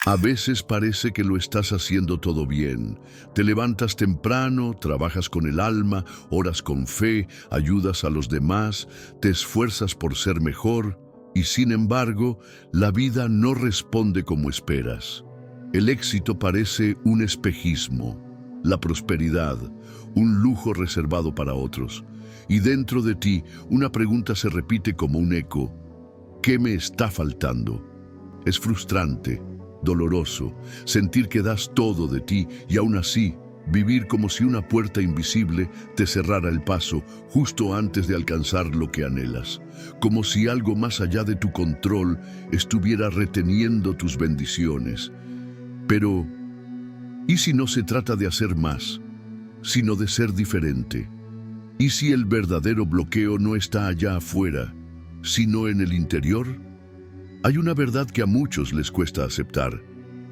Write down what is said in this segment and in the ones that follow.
A veces parece que lo estás haciendo todo bien. Te levantas temprano, trabajas con el alma, oras con fe, ayudas a los demás, te esfuerzas por ser mejor y sin embargo, la vida no responde como esperas. El éxito parece un espejismo, la prosperidad, un lujo reservado para otros. Y dentro de ti, una pregunta se repite como un eco. ¿Qué me está faltando? Es frustrante, doloroso, sentir que das todo de ti y aún así vivir como si una puerta invisible te cerrara el paso justo antes de alcanzar lo que anhelas, como si algo más allá de tu control estuviera reteniendo tus bendiciones. Pero, ¿y si no se trata de hacer más, sino de ser diferente? ¿Y si el verdadero bloqueo no está allá afuera, sino en el interior? Hay una verdad que a muchos les cuesta aceptar.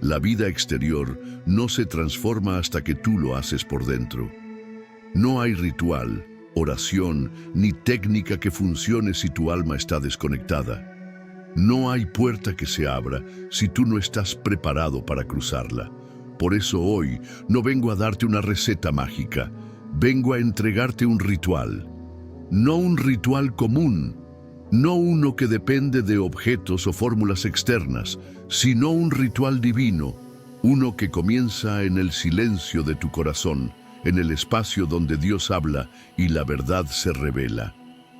La vida exterior no se transforma hasta que tú lo haces por dentro. No hay ritual, oración, ni técnica que funcione si tu alma está desconectada. No hay puerta que se abra si tú no estás preparado para cruzarla. Por eso hoy no vengo a darte una receta mágica, vengo a entregarte un ritual. No un ritual común, no uno que depende de objetos o fórmulas externas, sino un ritual divino, uno que comienza en el silencio de tu corazón, en el espacio donde Dios habla y la verdad se revela.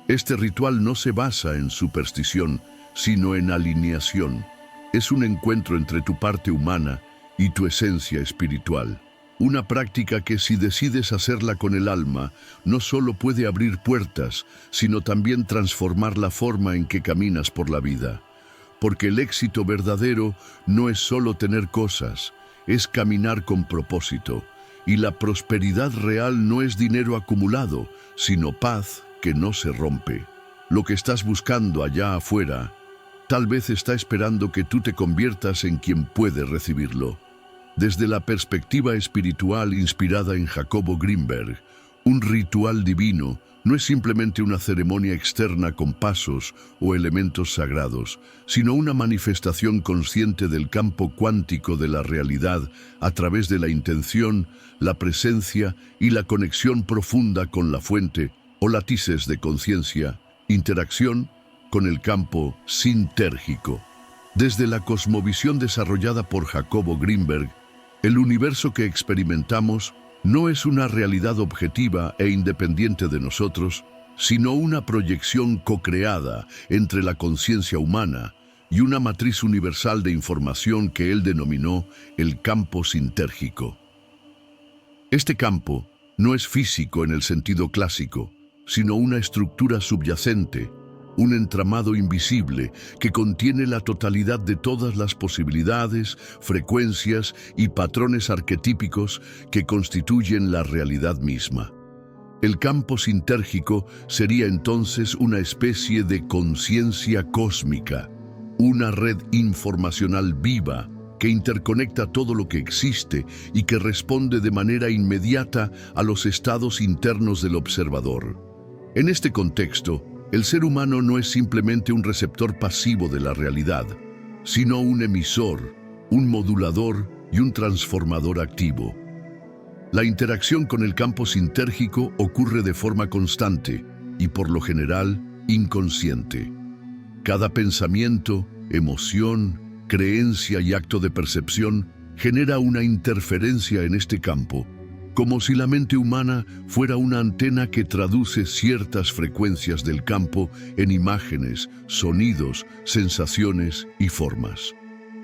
Este ritual no se basa en superstición, sino en alineación. Es un encuentro entre tu parte humana y tu esencia espiritual. Una práctica que si decides hacerla con el alma, no solo puede abrir puertas, sino también transformar la forma en que caminas por la vida. Porque el éxito verdadero no es solo tener cosas, es caminar con propósito. Y la prosperidad real no es dinero acumulado, sino paz que no se rompe. Lo que estás buscando allá afuera, tal vez está esperando que tú te conviertas en quien puede recibirlo. Desde la perspectiva espiritual inspirada en Jacobo Greenberg, un ritual divino no es simplemente una ceremonia externa con pasos o elementos sagrados, sino una manifestación consciente del campo cuántico de la realidad a través de la intención, la presencia y la conexión profunda con la fuente o latices de conciencia, interacción con el campo sintérgico. Desde la cosmovisión desarrollada por Jacobo Greenberg, el universo que experimentamos no es una realidad objetiva e independiente de nosotros, sino una proyección co-creada entre la conciencia humana y una matriz universal de información que él denominó el campo sintérgico. Este campo no es físico en el sentido clásico, sino una estructura subyacente, un entramado invisible que contiene la totalidad de todas las posibilidades, frecuencias y patrones arquetípicos que constituyen la realidad misma. El campo sintérgico sería entonces una especie de conciencia cósmica, una red informacional viva que interconecta todo lo que existe y que responde de manera inmediata a los estados internos del observador. En este contexto, el ser humano no es simplemente un receptor pasivo de la realidad, sino un emisor, un modulador y un transformador activo. La interacción con el campo sintérgico ocurre de forma constante y, por lo general, inconsciente. Cada pensamiento, emoción, creencia y acto de percepción genera una interferencia en este campo, como si la mente humana fuera una antena que traduce ciertas frecuencias del campo en imágenes, sonidos, sensaciones y formas.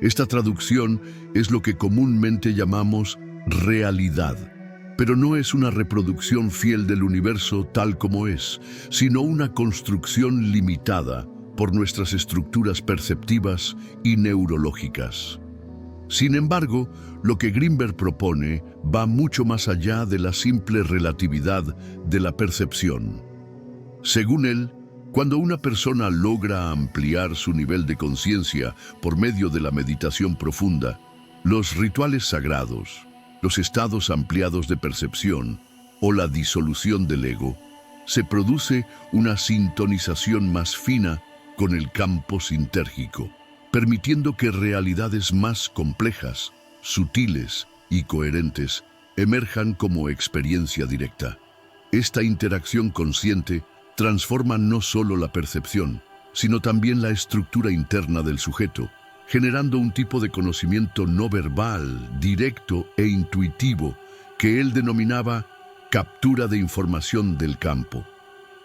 Esta traducción es lo que comúnmente llamamos realidad, pero no es una reproducción fiel del universo tal como es, sino una construcción limitada por nuestras estructuras perceptivas y neurológicas. Sin embargo, lo que Greenberg propone va mucho más allá de la simple relatividad de la percepción. Según él, cuando una persona logra ampliar su nivel de conciencia por medio de la meditación profunda, los rituales sagrados, los estados ampliados de percepción o la disolución del ego, se produce una sintonización más fina con el campo sintérgico. permitiendo que realidades más complejas, sutiles y coherentes emerjan como experiencia directa. Esta interacción consciente transforma no solo la percepción, sino también la estructura interna del sujeto, generando un tipo de conocimiento no verbal, directo e intuitivo, que él denominaba captura de información del campo.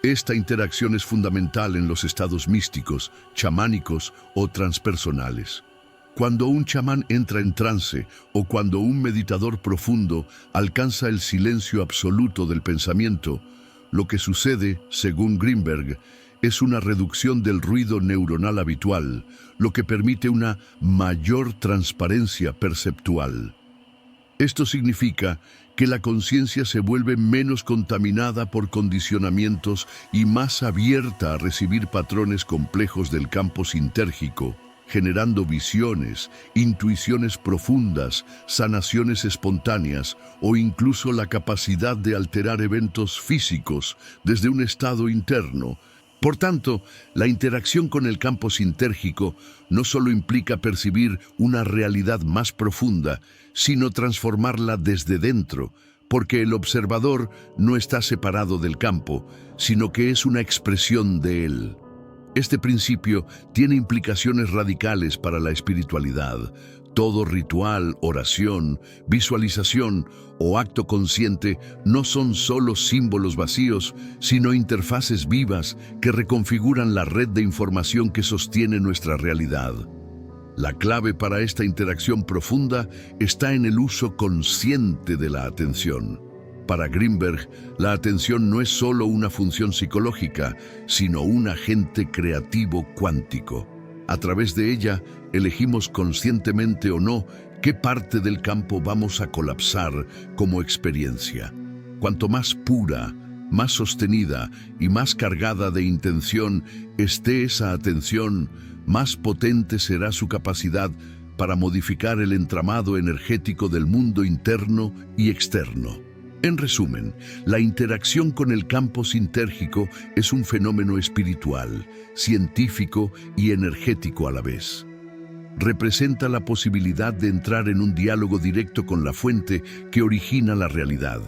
Esta interacción es fundamental en los estados místicos, chamánicos o transpersonales. Cuando un chamán entra en trance o cuando un meditador profundo alcanza el silencio absoluto del pensamiento, lo que sucede, según Greenberg, es una reducción del ruido neuronal habitual, lo que permite una mayor transparencia perceptual. Esto significa que la conciencia se vuelve menos contaminada por condicionamientos y más abierta a recibir patrones complejos del campo sintérgico, generando visiones, intuiciones profundas, sanaciones espontáneas o incluso la capacidad de alterar eventos físicos desde un estado interno. Por tanto, la interacción con el campo sintérgico no solo implica percibir una realidad más profunda, sino transformarla desde dentro, porque el observador no está separado del campo, sino que es una expresión de él. Este principio tiene implicaciones radicales para la espiritualidad. Todo ritual, oración, visualización o acto consciente no son solo símbolos vacíos, sino interfaces vivas que reconfiguran la red de información que sostiene nuestra realidad. La clave para esta interacción profunda está en el uso consciente de la atención. Para Greenberg, la atención no es solo una función psicológica, sino un agente creativo cuántico. A través de ella, elegimos conscientemente o no qué parte del campo vamos a colapsar como experiencia. Cuanto más pura, más sostenida y más cargada de intención esté esa atención, más potente será su capacidad para modificar el entramado energético del mundo interno y externo. En resumen, la interacción con el campo sintérgico es un fenómeno espiritual, científico y energético a la vez. Representa la posibilidad de entrar en un diálogo directo con la fuente que origina la realidad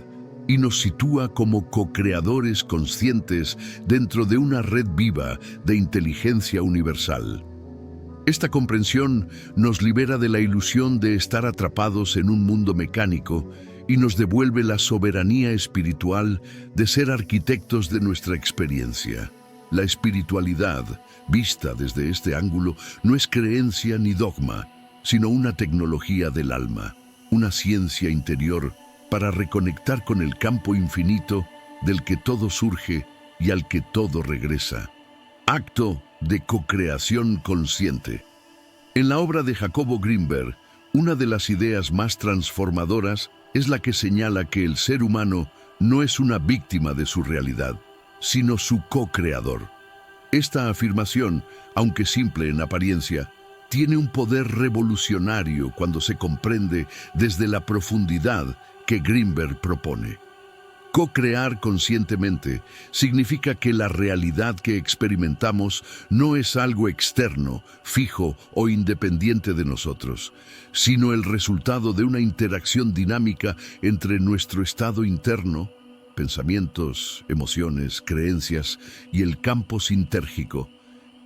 y nos sitúa como co-creadores conscientes dentro de una red viva de inteligencia universal. Esta comprensión nos libera de la ilusión de estar atrapados en un mundo mecánico y nos devuelve la soberanía espiritual de ser arquitectos de nuestra experiencia. La espiritualidad, vista desde este ángulo, no es creencia ni dogma, sino una tecnología del alma, una ciencia interior para reconectar con el campo infinito del que todo surge y al que todo regresa. Acto de co-creación consciente. En la obra de Jacobo Greenberg, una de las ideas más transformadoras es la que señala que el ser humano no es una víctima de su realidad, sino su co-creador. Esta afirmación, aunque simple en apariencia, tiene un poder revolucionario cuando se comprende desde la profundidad que Greenberg propone. Co-crear conscientemente significa que la realidad que experimentamos no es algo externo, fijo o independiente de nosotros, sino el resultado de una interacción dinámica entre nuestro estado interno, pensamientos, emociones, creencias y el campo sintérgico,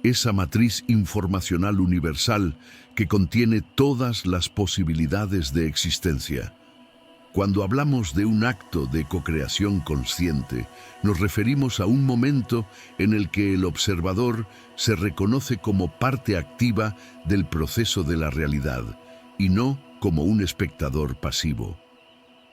esa matriz informacional universal que contiene todas las posibilidades de existencia. Cuando hablamos de un acto de co-creación consciente, nos referimos a un momento en el que el observador se reconoce como parte activa del proceso de la realidad y no como un espectador pasivo.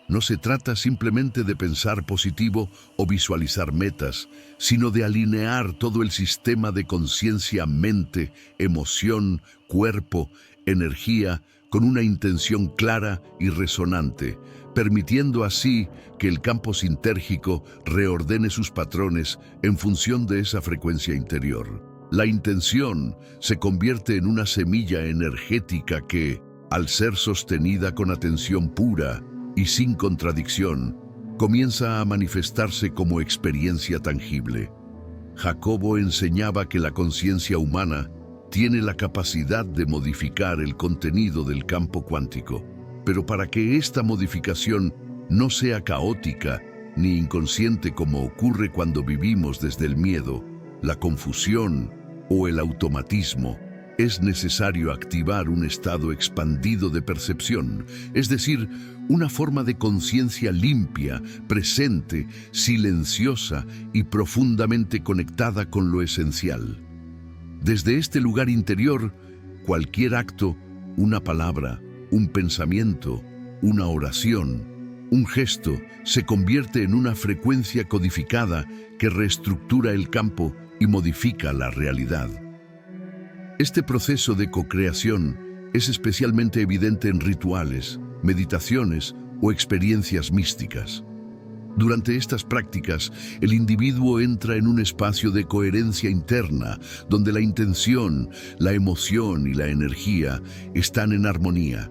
No se trata simplemente de pensar positivo o visualizar metas, sino de alinear todo el sistema de conciencia, mente, emoción, cuerpo, energía, con una intención clara y resonante, permitiendo así que el campo sintérgico reordene sus patrones en función de esa frecuencia interior. La intención se convierte en una semilla energética que, al ser sostenida con atención pura y sin contradicción, comienza a manifestarse como experiencia tangible. Jacobo enseñaba que la conciencia humana tiene la capacidad de modificar el contenido del campo cuántico, pero para que esta modificación no sea caótica ni inconsciente como ocurre cuando vivimos desde el miedo, la confusión o el automatismo, es necesario activar un estado expandido de percepción, es decir, una forma de conciencia limpia, presente, silenciosa y profundamente conectada con lo esencial. Desde este lugar interior, cualquier acto, una palabra, un pensamiento, una oración, un gesto, se convierte en una frecuencia codificada que reestructura el campo y modifica la realidad. Este proceso de co-creación es especialmente evidente en rituales, meditaciones o experiencias místicas. Durante estas prácticas, el individuo entra en un espacio de coherencia interna, donde la intención, la emoción y la energía están en armonía.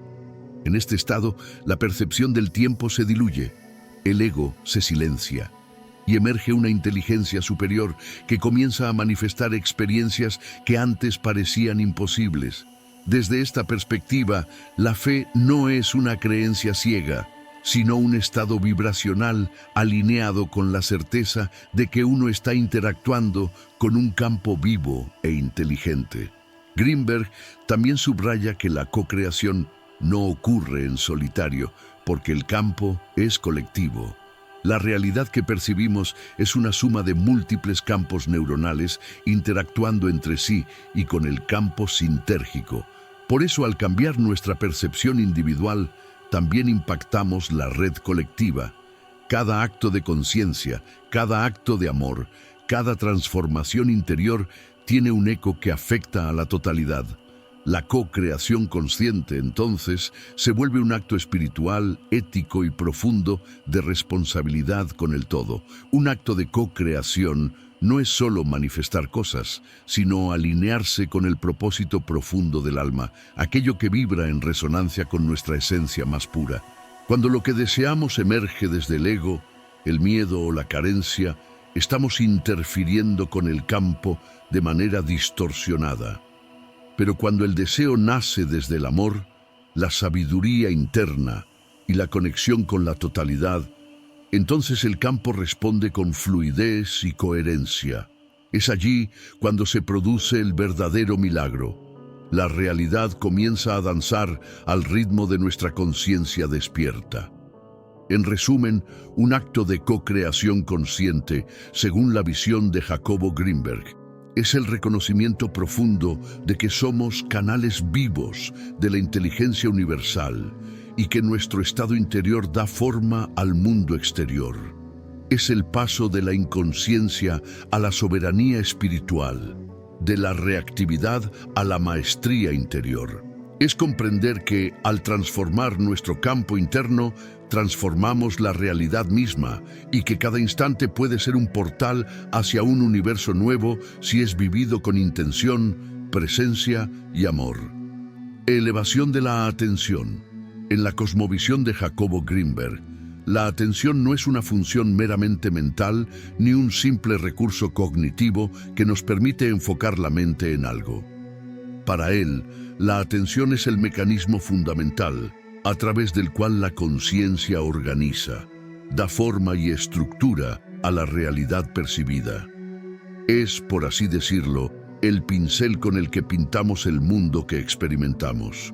En este estado, la percepción del tiempo se diluye, el ego se silencia y emerge una inteligencia superior que comienza a manifestar experiencias que antes parecían imposibles. Desde esta perspectiva, la fe no es una creencia ciega, sino un estado vibracional alineado con la certeza de que uno está interactuando con un campo vivo e inteligente. Greenberg también subraya que la co-creación no ocurre en solitario, porque el campo es colectivo. La realidad que percibimos es una suma de múltiples campos neuronales interactuando entre sí y con el campo sintérgico. Por eso, al cambiar nuestra percepción individual, también impactamos la red colectiva. Cada acto de conciencia, cada acto de amor, cada transformación interior tiene un eco que afecta a la totalidad. La co-creación consciente, entonces, se vuelve un acto espiritual, ético y profundo de responsabilidad con el todo. Un acto de co-creación no es solo manifestar cosas, sino alinearse con el propósito profundo del alma, aquello que vibra en resonancia con nuestra esencia más pura. Cuando lo que deseamos emerge desde el ego, el miedo o la carencia, estamos interfiriendo con el campo de manera distorsionada. Pero cuando el deseo nace desde el amor, la sabiduría interna y la conexión con la totalidad, entonces el campo responde con fluidez y coherencia. Es allí cuando se produce el verdadero milagro. La realidad comienza a danzar al ritmo de nuestra conciencia despierta. En resumen, un acto de co-creación consciente, según la visión de Jacobo Greenberg, es el reconocimiento profundo de que somos canales vivos de la inteligencia universal y que nuestro estado interior da forma al mundo exterior. Es el paso de la inconsciencia a la soberanía espiritual, de la reactividad a la maestría interior. Es comprender que, al transformar nuestro campo interno, transformamos la realidad misma y que cada instante puede ser un portal hacia un universo nuevo si es vivido con intención, presencia y amor. Elevación de la atención. En la cosmovisión de Jacobo Greenberg, la atención no es una función meramente mental ni un simple recurso cognitivo que nos permite enfocar la mente en algo. Para él, la atención es el mecanismo fundamental a través del cual la conciencia organiza, da forma y estructura a la realidad percibida. Es, por así decirlo, el pincel con el que pintamos el mundo que experimentamos.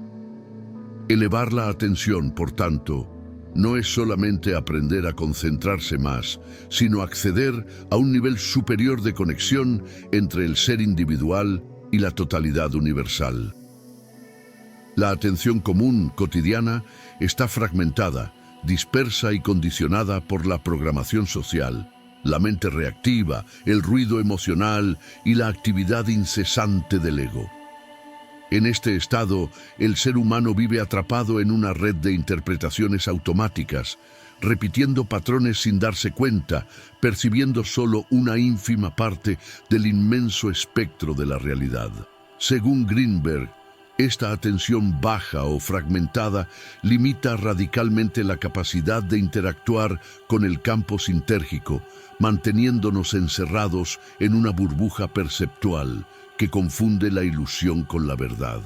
Elevar la atención, por tanto, no es solamente aprender a concentrarse más, sino acceder a un nivel superior de conexión entre el ser individual y la totalidad universal. La atención común, cotidiana, está fragmentada, dispersa y condicionada por la programación social, la mente reactiva, el ruido emocional y la actividad incesante del ego. En este estado, el ser humano vive atrapado en una red de interpretaciones automáticas, repitiendo patrones sin darse cuenta, percibiendo solo una ínfima parte del inmenso espectro de la realidad. Según Greenberg, Esta atención baja o fragmentada limita radicalmente la capacidad de interactuar con el campo sintérgico, manteniéndonos encerrados en una burbuja perceptual que confunde la ilusión con la verdad.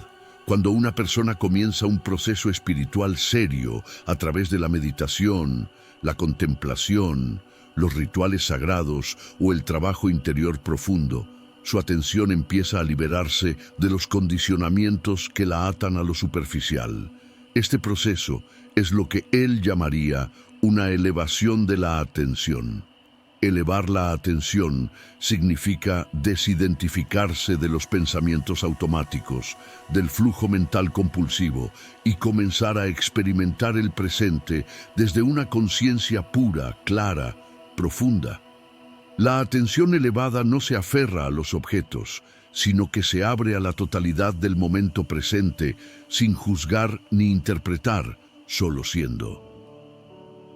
Cuando una persona comienza un proceso espiritual serio a través de la meditación, la contemplación, los rituales sagrados o el trabajo interior profundo, su atención empieza a liberarse de los condicionamientos que la atan a lo superficial. Este proceso es lo que él llamaría una elevación de la atención. Elevar la atención significa desidentificarse de los pensamientos automáticos, del flujo mental compulsivo y comenzar a experimentar el presente desde una conciencia pura, clara, profunda. La atención elevada no se aferra a los objetos, sino que se abre a la totalidad del momento presente, sin juzgar ni interpretar, solo siendo.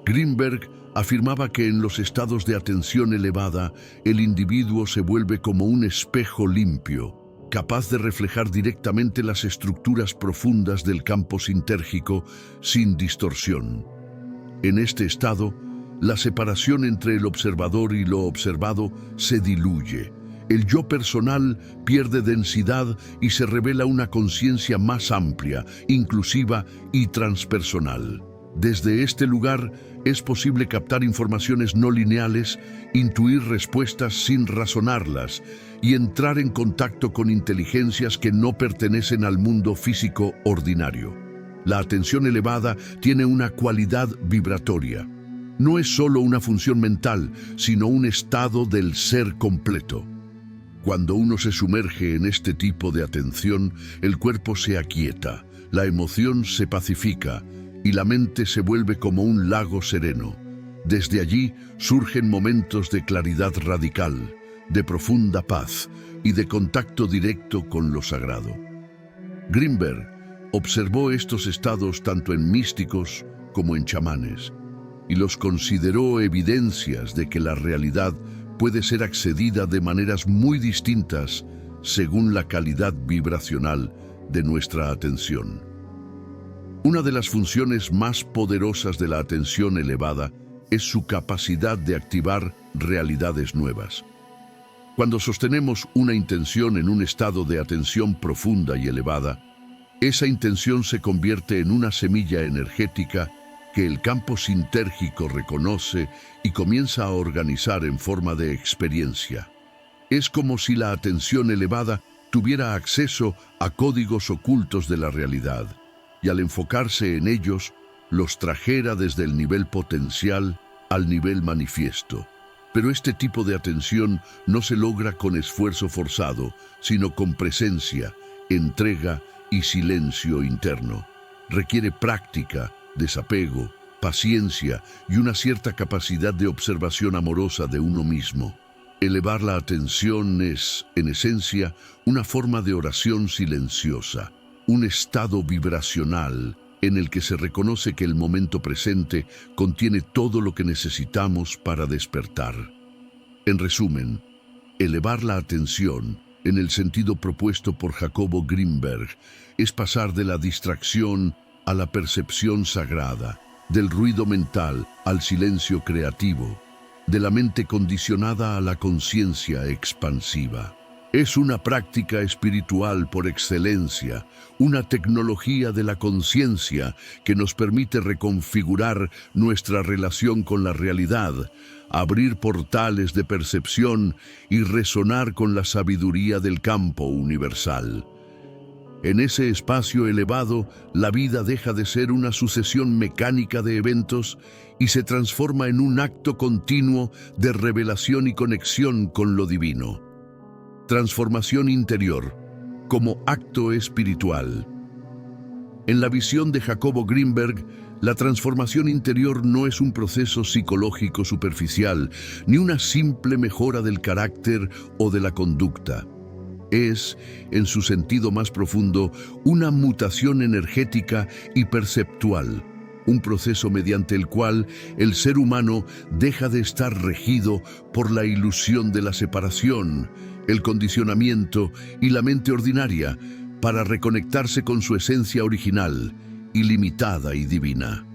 Grinberg afirmaba que en los estados de atención elevada, el individuo se vuelve como un espejo limpio, capaz de reflejar directamente las estructuras profundas del campo sintérgico sin distorsión. En este estado, la separación entre el observador y lo observado se diluye. El yo personal pierde densidad y se revela una conciencia más amplia, inclusiva y transpersonal. Desde este lugar es posible captar informaciones no lineales, intuir respuestas sin razonarlas y entrar en contacto con inteligencias que no pertenecen al mundo físico ordinario. La atención elevada tiene una cualidad vibratoria. No es solo una función mental, sino un estado del ser completo. Cuando uno se sumerge en este tipo de atención, el cuerpo se aquieta, la emoción se pacifica y la mente se vuelve como un lago sereno. Desde allí surgen momentos de claridad radical, de profunda paz y de contacto directo con lo sagrado. Grinberg observó estos estados tanto en místicos como en chamanes y los consideró evidencias de que la realidad puede ser accedida de maneras muy distintas según la calidad vibracional de nuestra atención. Una de las funciones más poderosas de la atención elevada es su capacidad de activar realidades nuevas. Cuando sostenemos una intención en un estado de atención profunda y elevada, esa intención se convierte en una semilla energética que el campo sintérgico reconoce y comienza a organizar en forma de experiencia. Es como si la atención elevada tuviera acceso a códigos ocultos de la realidad, y al enfocarse en ellos, los trajera desde el nivel potencial al nivel manifiesto. Pero este tipo de atención no se logra con esfuerzo forzado, sino con presencia, entrega y silencio interno. Requiere práctica, desapego, paciencia y una cierta capacidad de observación amorosa de uno mismo. Elevar la atención es, en esencia, una forma de oración silenciosa, un estado vibracional en el que se reconoce que el momento presente contiene todo lo que necesitamos para despertar. En resumen, elevar la atención, en el sentido propuesto por Jacobo Grinberg, es pasar de la distracción a la percepción sagrada, del ruido mental al silencio creativo, de la mente condicionada a la conciencia expansiva. Es una práctica espiritual por excelencia, una tecnología de la conciencia que nos permite reconfigurar nuestra relación con la realidad, abrir portales de percepción y resonar con la sabiduría del campo universal. En ese espacio elevado, la vida deja de ser una sucesión mecánica de eventos y se transforma en un acto continuo de revelación y conexión con lo divino. Transformación interior, como acto espiritual. En la visión de Jacobo Grinberg, la transformación interior no es un proceso psicológico superficial, ni una simple mejora del carácter o de la conducta. Es, en su sentido más profundo, una mutación energética y perceptual, un proceso mediante el cual el ser humano deja de estar regido por la ilusión de la separación, el condicionamiento y la mente ordinaria, para reconectarse con su esencia original, ilimitada y divina.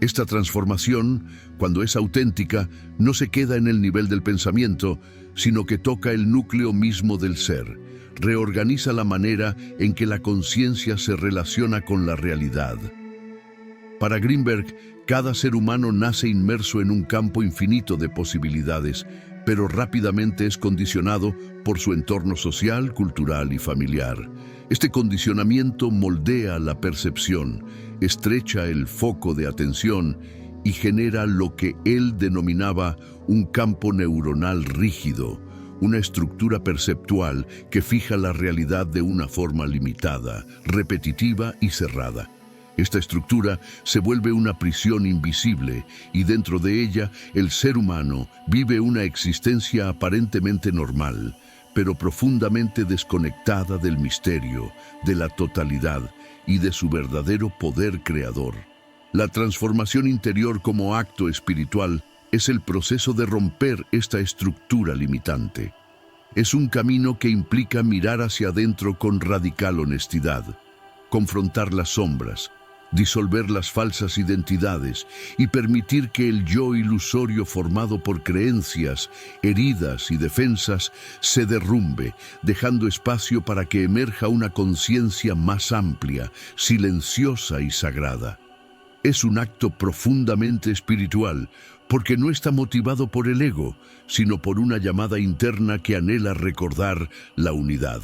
Esta transformación, cuando es auténtica, no se queda en el nivel del pensamiento, sino que toca el núcleo mismo del ser, reorganiza la manera en que la conciencia se relaciona con la realidad. Para Greenberg, cada ser humano nace inmerso en un campo infinito de posibilidades, pero rápidamente es condicionado por su entorno social, cultural y familiar. Este condicionamiento moldea la percepción, estrecha el foco de atención y genera lo que él denominaba un campo neuronal rígido, una estructura perceptual que fija la realidad de una forma limitada, repetitiva y cerrada. Esta estructura se vuelve una prisión invisible y dentro de ella el ser humano vive una existencia aparentemente normal, pero profundamente desconectada del misterio, de la totalidad y de su verdadero poder creador. La transformación interior como acto espiritual es el proceso de romper esta estructura limitante. Es un camino que implica mirar hacia adentro con radical honestidad, confrontar las sombras, disolver las falsas identidades y permitir que el yo ilusorio formado por creencias, heridas y defensas se derrumbe, dejando espacio para que emerja una conciencia más amplia, silenciosa y sagrada. Es un acto profundamente espiritual, porque no está motivado por el ego, sino por una llamada interna que anhela recordar la unidad.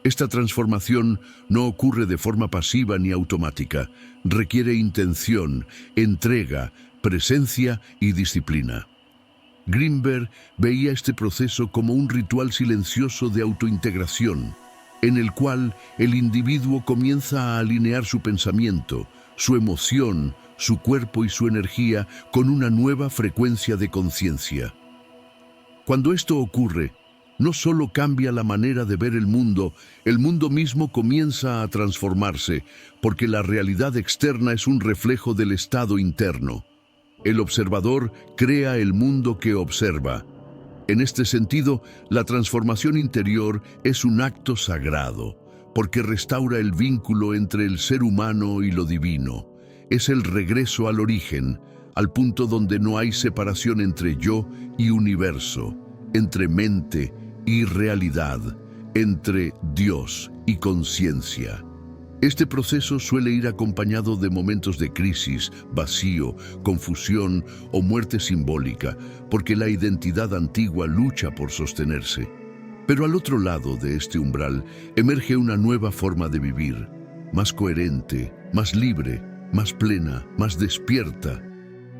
Esta transformación no ocurre de forma pasiva ni automática, requiere intención, entrega, presencia y disciplina. Greenberg veía este proceso como un ritual silencioso de autointegración, en el cual el individuo comienza a alinear su pensamiento, su emoción, su cuerpo y su energía con una nueva frecuencia de conciencia. Cuando esto ocurre, no solo cambia la manera de ver el mundo mismo comienza a transformarse, porque la realidad externa es un reflejo del estado interno. El observador crea el mundo que observa. En este sentido, la transformación interior es un acto sagrado, porque restaura el vínculo entre el ser humano y lo divino. Es el regreso al origen, al punto donde no hay separación entre yo y universo, entre mente y realidad, entre Dios y conciencia. Este proceso suele ir acompañado de momentos de crisis, vacío, confusión o muerte simbólica, porque la identidad antigua lucha por sostenerse. Pero al otro lado de este umbral emerge una nueva forma de vivir, más coherente, más libre, más plena, más despierta.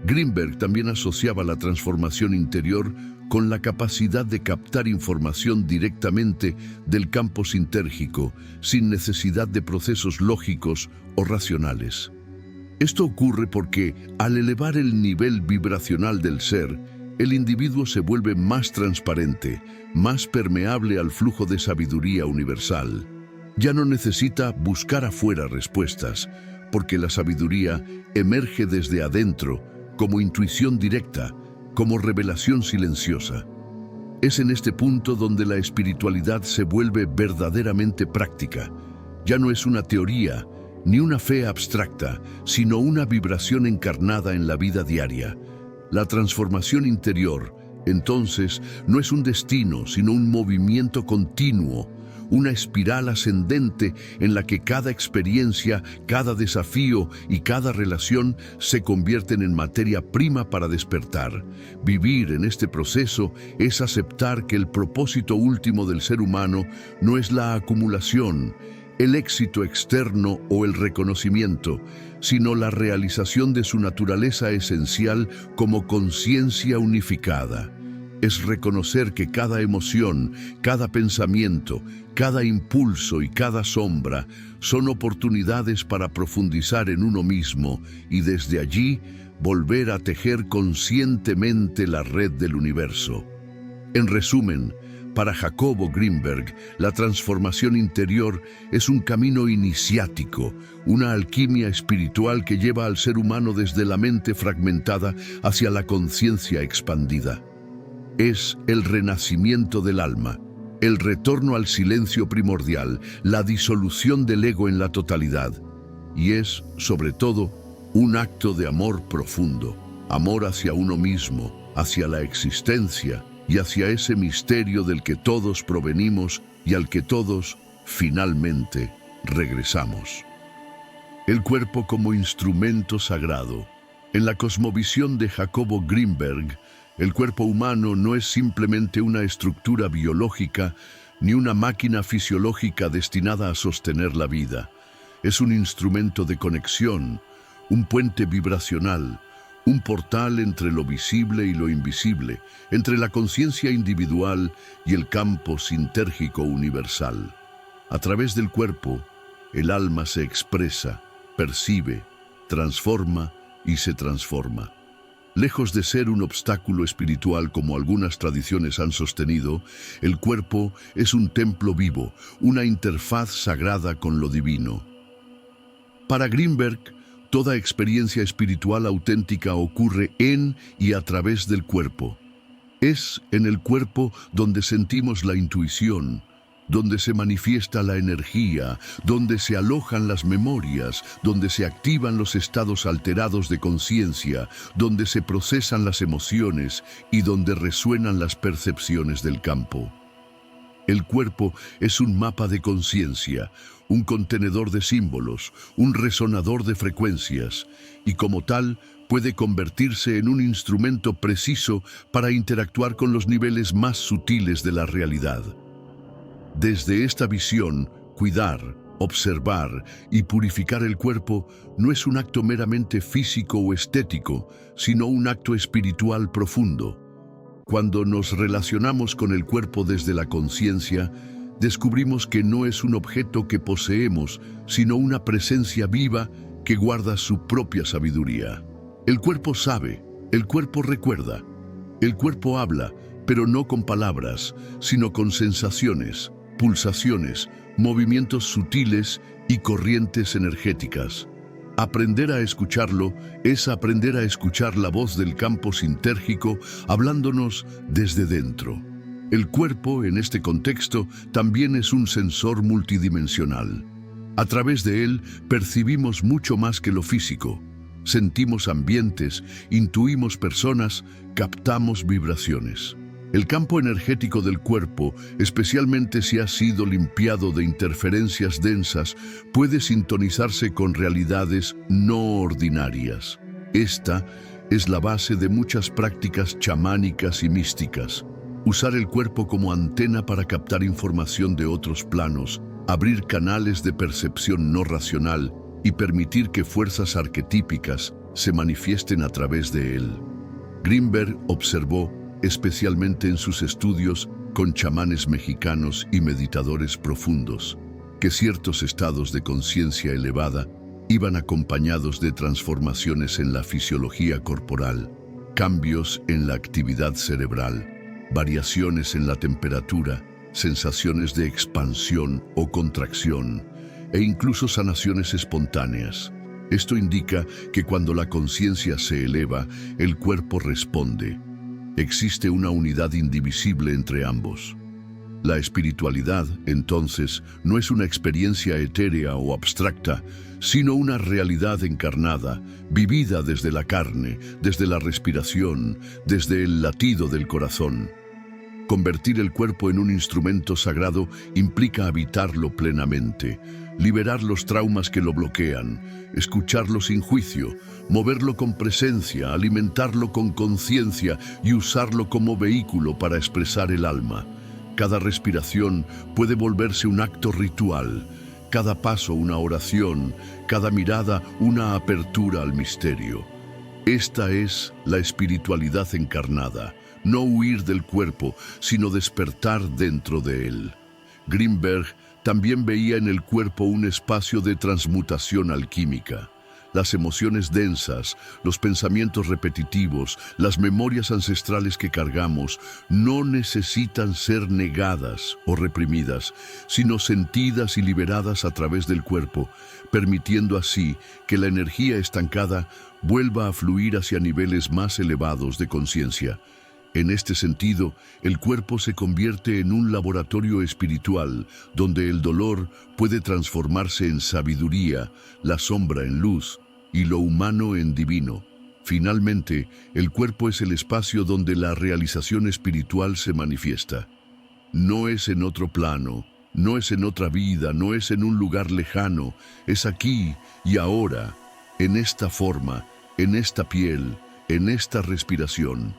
Greenberg también asociaba la transformación interior con la capacidad de captar información directamente del campo sintérgico, sin necesidad de procesos lógicos o racionales. Esto ocurre porque, al elevar el nivel vibracional del ser, el individuo se vuelve más transparente, más permeable al flujo de sabiduría universal. Ya no necesita buscar afuera respuestas, porque la sabiduría emerge desde adentro, como intuición directa, como revelación silenciosa. Es en este punto donde la espiritualidad se vuelve verdaderamente práctica. Ya no es una teoría, ni una fe abstracta, sino una vibración encarnada en la vida diaria. La transformación interior, entonces, no es un destino, sino un movimiento continuo, una espiral ascendente en la que cada experiencia, cada desafío y cada relación se convierten en materia prima para despertar. Vivir en este proceso es aceptar que el propósito último del ser humano no es la acumulación, el éxito externo o el reconocimiento, sino la realización de su naturaleza esencial como conciencia unificada. Es reconocer que cada emoción, cada pensamiento, cada impulso y cada sombra son oportunidades para profundizar en uno mismo y desde allí volver a tejer conscientemente la red del universo. En resumen, para Jacobo Greenberg, la transformación interior es un camino iniciático, una alquimia espiritual que lleva al ser humano desde la mente fragmentada hacia la conciencia expandida. Es el renacimiento del alma, el retorno al silencio primordial, la disolución del ego en la totalidad. Y es, sobre todo, un acto de amor profundo, amor hacia uno mismo, hacia la existencia y hacia ese misterio del que todos provenimos y al que todos, finalmente, regresamos. El cuerpo como instrumento sagrado. En la cosmovisión de Jacobo Greenberg, el cuerpo humano no es simplemente una estructura biológica ni una máquina fisiológica destinada a sostener la vida. Es un instrumento de conexión, un puente vibracional, un portal entre lo visible y lo invisible, entre la conciencia individual y el campo sintérgico universal. A través del cuerpo, el alma se expresa, percibe, transforma y se transforma. Lejos de ser un obstáculo espiritual como algunas tradiciones han sostenido, el cuerpo es un templo vivo, una interfaz sagrada con lo divino. Para Greenberg, toda experiencia espiritual auténtica ocurre en y a través del cuerpo. Es en el cuerpo donde sentimos la intuición, donde se manifiesta la energía, donde se alojan las memorias, donde se activan los estados alterados de conciencia, donde se procesan las emociones y donde resuenan las percepciones del campo. El cuerpo es un mapa de conciencia, un contenedor de símbolos, un resonador de frecuencias, y como tal puede convertirse en un instrumento preciso para interactuar con los niveles más sutiles de la realidad. Desde esta visión, cuidar, observar y purificar el cuerpo no es un acto meramente físico o estético, sino un acto espiritual profundo. Cuando nos relacionamos con el cuerpo desde la conciencia, descubrimos que no es un objeto que poseemos, sino una presencia viva que guarda su propia sabiduría. El cuerpo sabe, el cuerpo recuerda, el cuerpo habla, pero no con palabras, sino con sensaciones, pulsaciones, movimientos sutiles y corrientes energéticas. Aprender a escucharlo es aprender a escuchar la voz del campo sintérgico hablándonos desde dentro. El cuerpo, en este contexto, también es un sensor multidimensional. A través de él percibimos mucho más que lo físico. Sentimos ambientes, intuimos personas, captamos vibraciones. El campo energético del cuerpo, especialmente si ha sido limpiado de interferencias densas, puede sintonizarse con realidades no ordinarias. Esta es la base de muchas prácticas chamánicas y místicas. Usar el cuerpo como antena para captar información de otros planos, abrir canales de percepción no racional y permitir que fuerzas arquetípicas se manifiesten a través de él. Greenberg observó, especialmente en sus estudios con chamanes mexicanos y meditadores profundos, que ciertos estados de conciencia elevada iban acompañados de transformaciones en la fisiología corporal, cambios en la actividad cerebral, variaciones en la temperatura, sensaciones de expansión o contracción, e incluso sanaciones espontáneas. Esto indica que cuando la conciencia se eleva, el cuerpo responde. Existe una unidad indivisible entre ambos. La espiritualidad, entonces, no es una experiencia etérea o abstracta, sino una realidad encarnada, vivida desde la carne, desde la respiración, desde el latido del corazón. Convertir el cuerpo en un instrumento sagrado implica habitarlo plenamente, liberar los traumas que lo bloquean, escucharlo sin juicio, moverlo con presencia, alimentarlo con conciencia y usarlo como vehículo para expresar el alma. Cada respiración puede volverse un acto ritual, cada paso una oración, cada mirada una apertura al misterio. Esta es la espiritualidad encarnada, no huir del cuerpo, sino despertar dentro de él. Greenberg también veía en el cuerpo un espacio de transmutación alquímica. Las emociones densas, los pensamientos repetitivos, las memorias ancestrales que cargamos, no necesitan ser negadas o reprimidas, sino sentidas y liberadas a través del cuerpo, permitiendo así que la energía estancada vuelva a fluir hacia niveles más elevados de conciencia. En este sentido, el cuerpo se convierte en un laboratorio espiritual donde el dolor puede transformarse en sabiduría, la sombra en luz y lo humano en divino. Finalmente, el cuerpo es el espacio donde la realización espiritual se manifiesta. No es en otro plano, no es en otra vida, no es en un lugar lejano, es aquí y ahora, en esta forma, en esta piel, en esta respiración.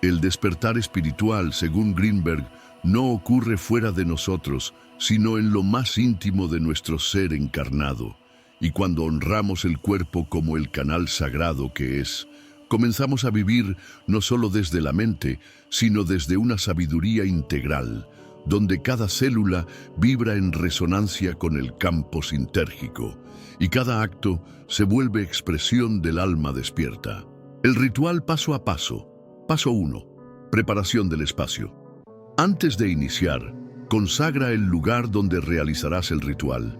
El despertar espiritual, según Greenberg, no ocurre fuera de nosotros, sino en lo más íntimo de nuestro ser encarnado. Y cuando honramos el cuerpo como el canal sagrado que es, comenzamos a vivir no solo desde la mente, sino desde una sabiduría integral, donde cada célula vibra en resonancia con el campo sintérgico, y cada acto se vuelve expresión del alma despierta. El ritual paso a paso. Paso 1. Preparación del espacio. Antes de iniciar, consagra el lugar donde realizarás el ritual.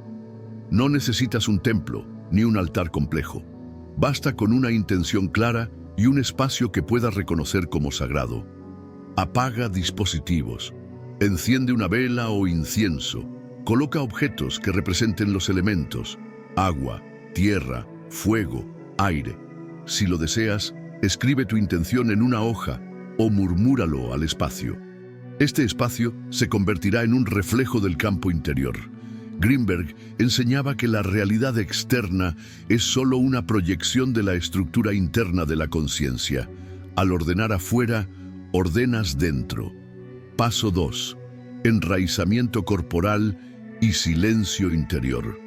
No necesitas un templo ni un altar complejo. Basta con una intención clara y un espacio que puedas reconocer como sagrado. Apaga dispositivos. Enciende una vela o incienso. Coloca objetos que representen los elementos: agua, tierra, fuego, aire. Si lo deseas, escribe tu intención en una hoja o murmúralo al espacio. Este espacio se convertirá en un reflejo del campo interior. Greenberg enseñaba que la realidad externa es solo una proyección de la estructura interna de la conciencia. Al ordenar afuera, ordenas dentro. Paso 2. Enraizamiento corporal y silencio interior.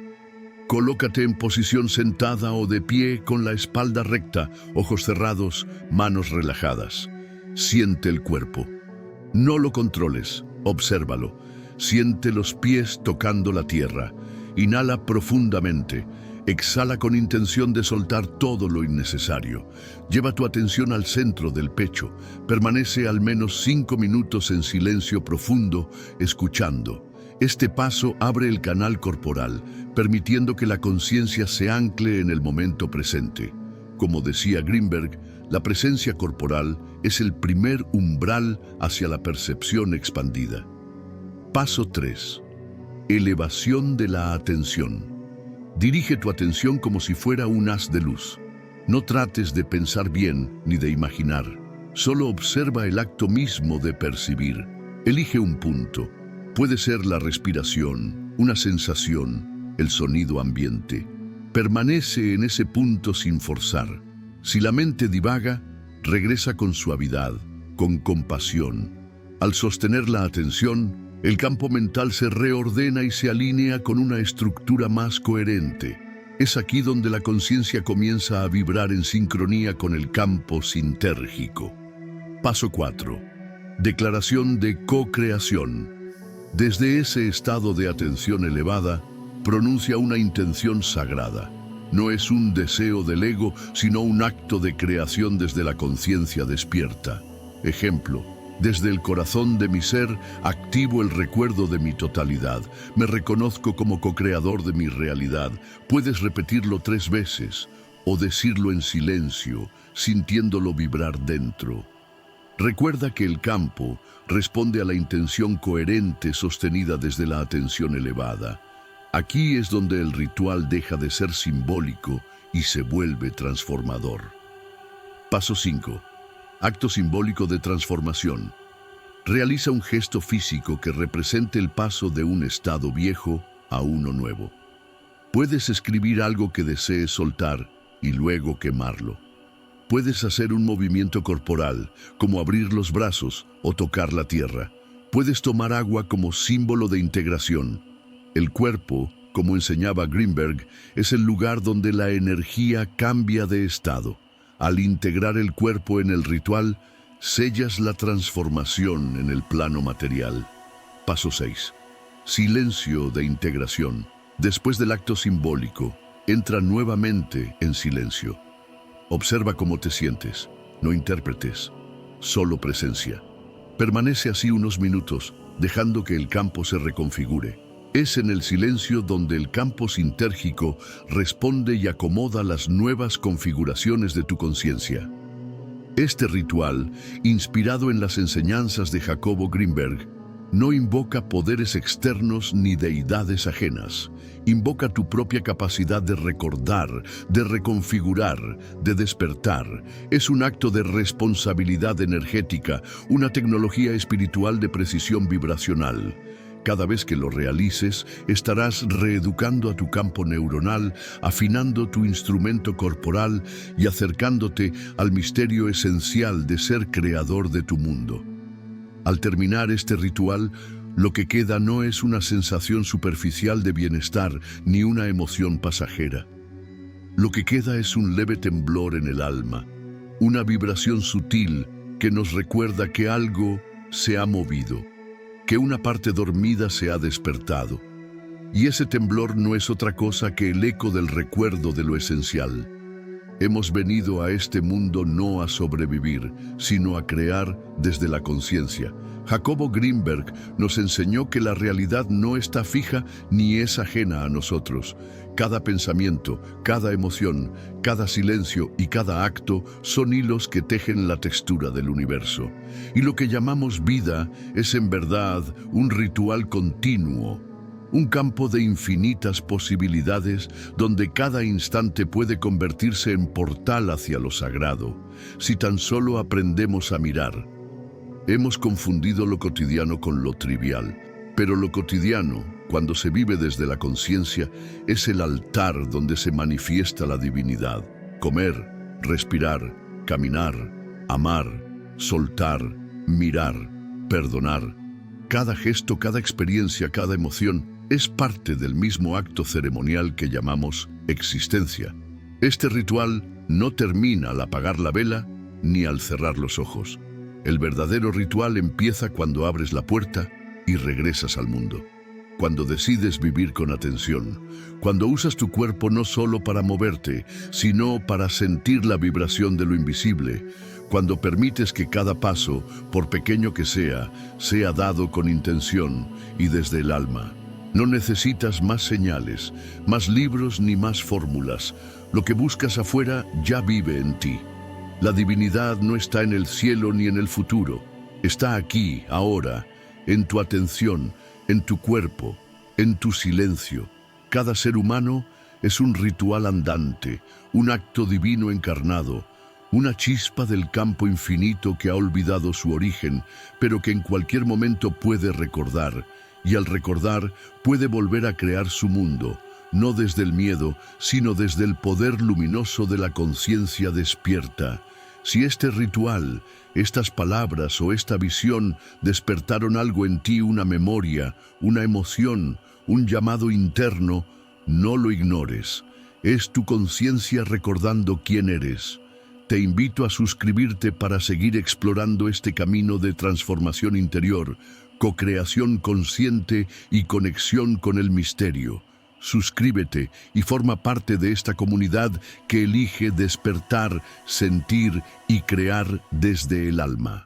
Colócate en posición sentada o de pie con la espalda recta, ojos cerrados, manos relajadas. Siente el cuerpo. No lo controles, obsérvalo. Siente los pies tocando la tierra. Inhala profundamente. Exhala con intención de soltar todo lo innecesario. Lleva tu atención al centro del pecho. Permanece al menos 5 minutos en silencio profundo, escuchando. Este paso abre el canal corporal, permitiendo que la conciencia se ancle en el momento presente. Como decía Greenberg, la presencia corporal es el primer umbral hacia la percepción expandida. Paso 3. Elevación de la atención. Dirige tu atención como si fuera un haz de luz. No trates de pensar bien ni de imaginar. Solo observa el acto mismo de percibir. Elige un punto. Puede ser la respiración, una sensación, el sonido ambiente. Permanece en ese punto sin forzar. Si la mente divaga, regresa con suavidad, con compasión. Al sostener la atención, el campo mental se reordena y se alinea con una estructura más coherente. Es aquí donde la conciencia comienza a vibrar en sincronía con el campo sintérgico. Paso 4. Declaración de co-creación. Desde ese estado de atención elevada, pronuncia una intención sagrada. No es un deseo del ego, sino un acto de creación desde la conciencia despierta. Ejemplo: desde el corazón de mi ser, activo el recuerdo de mi totalidad. Me reconozco como co-creador de mi realidad. Puedes repetirlo 3 veces o decirlo en silencio, sintiéndolo vibrar dentro. Recuerda que el campo responde a la intención coherente sostenida desde la atención elevada. Aquí es donde el ritual deja de ser simbólico y se vuelve transformador. Paso 5. Acto simbólico de transformación. Realiza un gesto físico que represente el paso de un estado viejo a uno nuevo. Puedes escribir algo que desees soltar y luego quemarlo. Puedes hacer un movimiento corporal, como abrir los brazos o tocar la tierra. Puedes tomar agua como símbolo de integración. El cuerpo, como enseñaba Greenberg, es el lugar donde la energía cambia de estado. Al integrar el cuerpo en el ritual, sellas la transformación en el plano material. Paso 6. Silencio de integración. Después del acto simbólico, entra nuevamente en silencio. Observa cómo te sientes, no interpretes, solo presencia. Permanece así unos minutos, dejando que el campo se reconfigure. Es en el silencio donde el campo sintérgico responde y acomoda las nuevas configuraciones de tu conciencia. Este ritual, inspirado en las enseñanzas de Jacobo Greenberg, no invoca poderes externos ni deidades ajenas. Invoca tu propia capacidad de recordar, de reconfigurar, de despertar. Es un acto de responsabilidad energética, una tecnología espiritual de precisión vibracional. Cada vez que lo realices, estarás reeducando a tu campo neuronal, afinando tu instrumento corporal y acercándote al misterio esencial de ser creador de tu mundo. Al terminar este ritual, lo que queda no es una sensación superficial de bienestar ni una emoción pasajera. Lo que queda es un leve temblor en el alma, una vibración sutil que nos recuerda que algo se ha movido, que una parte dormida se ha despertado. Y ese temblor no es otra cosa que el eco del recuerdo de lo esencial. Hemos venido a este mundo no a sobrevivir, sino a crear desde la conciencia. Jacobo Greenberg nos enseñó que la realidad no está fija ni es ajena a nosotros. Cada pensamiento, cada emoción, cada silencio y cada acto son hilos que tejen la textura del universo. Y lo que llamamos vida es en verdad un ritual continuo, un campo de infinitas posibilidades donde cada instante puede convertirse en portal hacia lo sagrado, si tan solo aprendemos a mirar. Hemos confundido lo cotidiano con lo trivial, pero lo cotidiano, cuando se vive desde la conciencia, es el altar donde se manifiesta la divinidad. Comer, respirar, caminar, amar, soltar, mirar, perdonar. Cada gesto, cada experiencia, cada emoción es parte del mismo acto ceremonial que llamamos existencia. Este ritual no termina al apagar la vela ni al cerrar los ojos. El verdadero ritual empieza cuando abres la puerta y regresas al mundo. Cuando decides vivir con atención, cuando usas tu cuerpo no solo para moverte, sino para sentir la vibración de lo invisible, cuando permites que cada paso, por pequeño que sea dado con intención y desde el alma. No necesitas más señales, más libros ni más fórmulas. Lo que buscas afuera ya vive en ti. La divinidad no está en el cielo ni en el futuro. Está aquí, ahora, en tu atención, en tu cuerpo, en tu silencio. Cada ser humano es un ritual andante, un acto divino encarnado, una chispa del campo infinito que ha olvidado su origen, pero que en cualquier momento puede recordar. Y al recordar, puede volver a crear su mundo, no desde el miedo, sino desde el poder luminoso de la conciencia despierta. Si este ritual, estas palabras o esta visión despertaron algo en ti, una memoria, una emoción, un llamado interno, no lo ignores. Es tu conciencia recordando quién eres. Te invito a suscribirte para seguir explorando este camino de transformación interior, co-creación consciente y conexión con el misterio. Suscríbete y forma parte de esta comunidad que elige despertar, sentir y crear desde el alma.